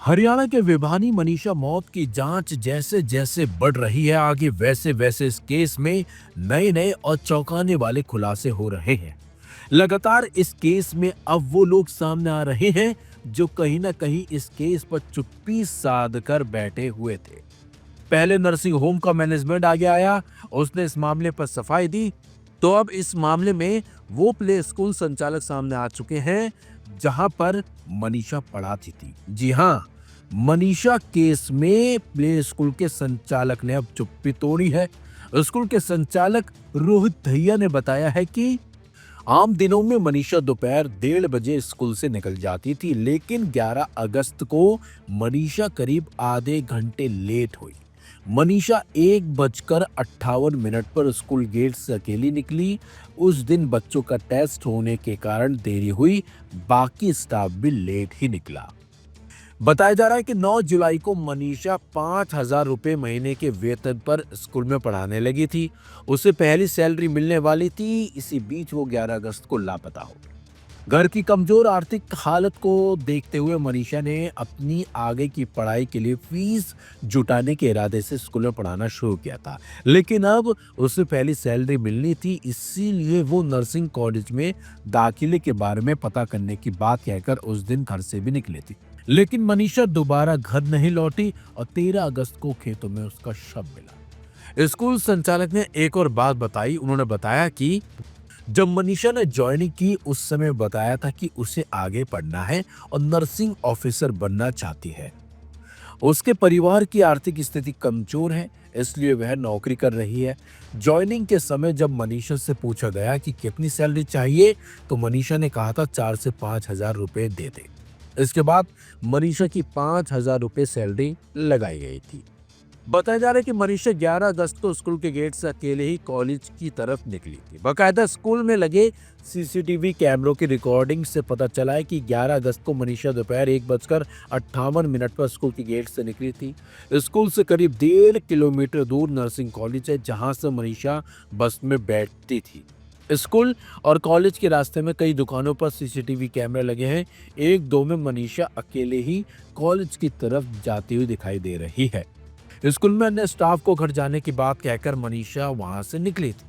हरियाणा के विभानी मनीषा मौत की जांच जैसे जैसे बढ़ रही है आगे, वैसे वैसे इस केस में नए नए और चौंकाने वाले खुलासे हो रहे हैं। लगातार इस केस में अब वो लोग सामने आ रहे हैं जो कहीं ना कहीं इस केस पर चुप्पी साध कर बैठे हुए थे। पहले नर्सिंग होम का मैनेजमेंट आगे आया, उसने इस मामले पर सफाई दी। तो अब इस मामले में वो प्ले स्कूल संचालक सामने आ चुके हैं जहां पर मनीषा पढ़ाती थी। जी हाँ, मनीषा केस में प्ले स्कूल के संचालक ने अब चुप्पी तोड़ी है। स्कूल के संचालक रोहित दहिया ने बताया है कि आम दिनों में मनीषा दोपहर 1:30 स्कूल से निकल जाती थी, लेकिन 11 अगस्त को मनीषा करीब आधे घंटे लेट हुई। मनीषा 1:58 पर स्कूल गेट से अकेली निकली। उस दिन बच्चों का टेस्ट होने के कारण देरी हुई, बाकी स्टाफ भी लेट ही निकला। बताया जा रहा है कि 9 जुलाई को मनीषा 5,000 रुपए महीने के वेतन पर स्कूल में पढ़ाने लगी थी। उसे पहली सैलरी मिलने वाली थी, इसी बीच वो 11 अगस्त को लापता हो गई। घर की कमजोर आर्थिक हालत को देखते हुए मनीषा ने अपनी आगे की पढ़ाई के लिए फीस जुटाने के इरादे से स्कूल में पढ़ाना शुरू किया था, लेकिन अब उसे पहली सैलरी मिलनी थी, इसीलिए वो नर्सिंग कॉलेज में दाखिले के बारे में पता करने की बात कहकर उस दिन घर से भी निकली थी। लेकिन मनीषा दोबारा घर नहीं लौटी और 13 अगस्त को खेतों में उसका शव मिला। स्कूल संचालक ने एक और बात बताई। उन्होंने बताया कि जब मनीषा ने ज्वाइनिंग की उस समय बताया था कि उसे आगे पढ़ना है और नर्सिंग ऑफिसर बनना चाहती है। उसके परिवार की आर्थिक स्थिति कमजोर है, इसलिए वह नौकरी कर रही है। ज्वाइनिंग के समय जब मनीषा से पूछा गया कि कितनी सैलरी चाहिए, तो मनीषा ने कहा था 4 से 5,000 रुपए दे दे। इसके बाद मनीषा की 5,000 रुपए सैलरी लगाई गई थी। बताया जा रहा है कि मनीषा 11 अगस्त को स्कूल के गेट से अकेले ही कॉलेज की तरफ निकली थी। बाकायदा स्कूल में लगे सीसीटीवी कैमरों की रिकॉर्डिंग से पता चला है कि 11 अगस्त को मनीषा दोपहर 1:58 पर स्कूल के गेट से निकली थी। स्कूल से करीब 1.5 किलोमीटर दूर नर्सिंग कॉलेज है, जहां से मनीषा बस में बैठती थी। स्कूल और कॉलेज के रास्ते में कई दुकानों पर सीसीटीवी कैमरे लगे हैं। एक दो में मनीषा अकेले ही कॉलेज की तरफ जाती हुई दिखाई दे रही है। स्कूल में अन्य स्टाफ को घर जाने की बात कहकर मनीषा वहां से निकली थी।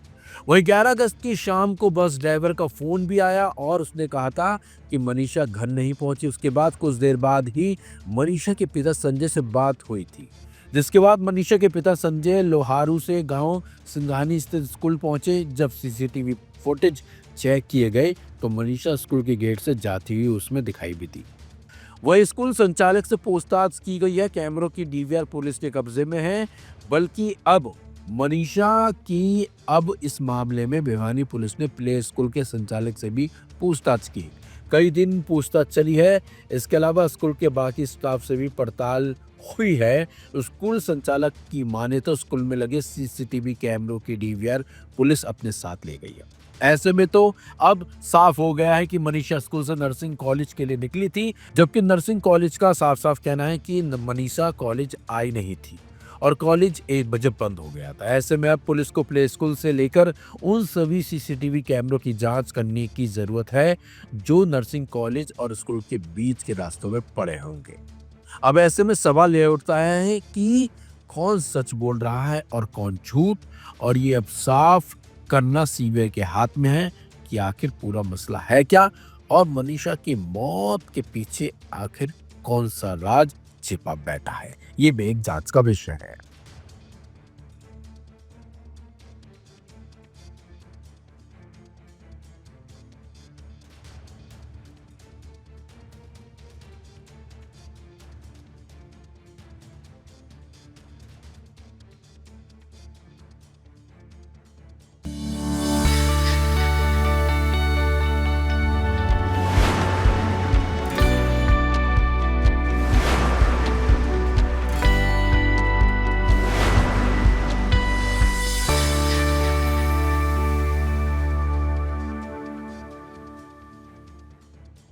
वहीं 11 अगस्त की शाम को बस ड्राइवर का फोन भी आया और उसने कहा था कि मनीषा घर नहीं पहुंची। उसके बाद कुछ देर बाद ही मनीषा के पिता संजय से बात हुई थी, जिसके बाद मनीषा के पिता संजय लोहारू से गांव सिंघानी स्थित स्कूल पहुंचे। जब सीसीटीवी फुटेज चेक किए गए तो मनीषा स्कूल के गेट से जाती हुई उसमें दिखाई भी दी। वही स्कूल संचालक से पूछताछ की गई है। कैमरों की डीवीआर पुलिस के कब्जे में है, बल्कि अब मनीषा की इस मामले में भिवानी पुलिस ने प्ले स्कूल के संचालक से भी पूछताछ की। कई दिन पूछताछ चली है। इसके अलावा स्कूल के बाकी स्टाफ से भी पड़ताल हुई है। स्कूल संचालक की माने तो स्कूल में लगे सीसीटीवी कैमरों की डीवीआर पुलिस अपने साथ ले गई है। ऐसे में तो अब साफ हो गया है कि मनीषा स्कूल से नर्सिंग कॉलेज के लिए निकली थी, जबकि नर्सिंग कॉलेज का साफ साफ कहना है कि मनीषा कॉलेज आई नहीं थी और कॉलेज 1 बजे बंद हो गया था। ऐसे में अब पुलिस को प्ले स्कूल से लेकर उन सभी सीसीटीवी कैमरों की जांच करने की जरूरत है जो नर्सिंग कॉलेज और स्कूल के बीच के रास्तों में पड़े होंगे। अब ऐसे में सवाल यह उठता है कि कौन सच बोल रहा है और कौन झूठ, और ये अब साफ करना सीबीआई के हाथ में है कि आखिर पूरा मसला है क्या और मनीषा की मौत के पीछे आखिर कौन सा राज छिपा बैठा है। ये भी एक जांच का विषय है।